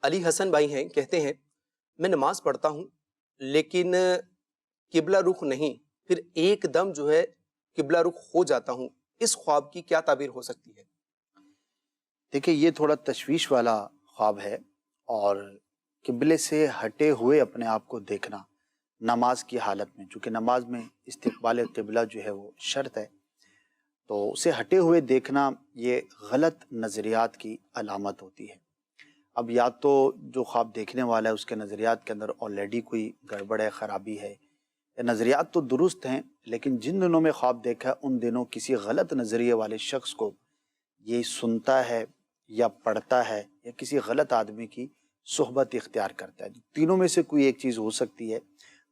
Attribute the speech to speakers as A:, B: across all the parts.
A: علی حسن بھائی ہیں، کہتے ہیں میں نماز پڑھتا ہوں لیکن قبلہ رخ نہیں، پھر ایک دم جو ہے قبلہ رخ ہو جاتا ہوں، اس خواب کی کیا تعبیر ہو سکتی ہے؟
B: دیکھیں یہ تھوڑا تشویش والا خواب ہے، اور قبلے سے ہٹے ہوئے اپنے آپ کو دیکھنا نماز کی حالت میں، چونکہ نماز میں استقبال قبلہ جو ہے وہ شرط ہے، تو اسے ہٹے ہوئے دیکھنا یہ غلط نظریات کی علامت ہوتی ہے۔ اب یا تو جو خواب دیکھنے والا ہے اس کے نظریات کے اندر آلریڈی کوئی گڑبڑ ہے، خرابی ہے، یا نظریات تو درست ہیں لیکن جن دنوں میں خواب دیکھا ہے ان دنوں کسی غلط نظریے والے شخص کو یہ سنتا ہے یا پڑھتا ہے یا کسی غلط آدمی کی صحبت اختیار کرتا ہے۔ تینوں میں سے کوئی ایک چیز ہو سکتی ہے،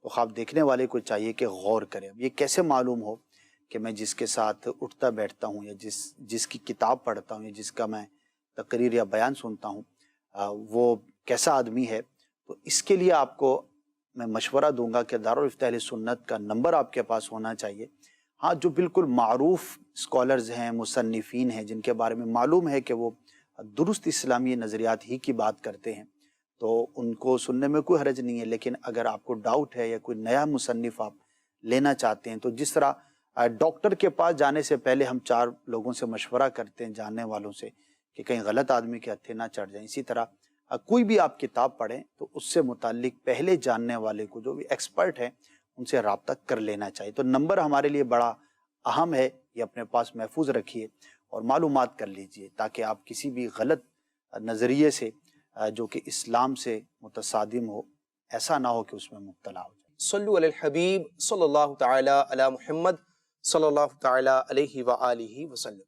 B: تو خواب دیکھنے والے کو چاہیے کہ غور کرے۔ اب یہ کیسے معلوم ہو کہ میں جس کے ساتھ اٹھتا بیٹھتا ہوں یا جس کی کتاب پڑھتا ہوں یا جس کا میں تقریر یا بیان سنتا ہوں وہ کیسا آدمی ہے؟ تو اس کے لیے آپ کو میں مشورہ دوں گا کہ دارالفتہ اہل سنت کا نمبر آپ کے پاس ہونا چاہیے۔ ہاں، جو بالکل معروف اسکالرز ہیں، مصنفین ہیں، جن کے بارے میں معلوم ہے کہ وہ درست اسلامی نظریات ہی کی بات کرتے ہیں، تو ان کو سننے میں کوئی حرج نہیں ہے۔ لیکن اگر آپ کو ڈاؤٹ ہے یا کوئی نیا مصنف آپ لینا چاہتے ہیں، تو جس طرح ڈاکٹر کے پاس جانے سے پہلے ہم 4 لوگوں سے مشورہ کرتے ہیں، جاننے والوں سے، کہ کہیں غلط آدمی کے ہتھے نہ چڑھ جائیں، اسی طرح کوئی بھی آپ کتاب پڑھیں تو اس سے متعلق پہلے جاننے والے کو، جو بھی ایکسپرٹ ہیں، ان سے رابطہ کر لینا چاہیے۔ تو نمبر ہمارے لیے بڑا اہم ہے، یہ اپنے پاس محفوظ رکھیے اور معلومات کر لیجئے، تاکہ آپ کسی بھی غلط نظریے سے جو کہ اسلام سے متصادم ہو، ایسا نہ ہو کہ اس میں مبتلا ہو جائے۔
A: صلو علی الحبیب صلی اللہ تعالی علی محمد صلی اللہ تعالی علیہ وآلہ وسلم۔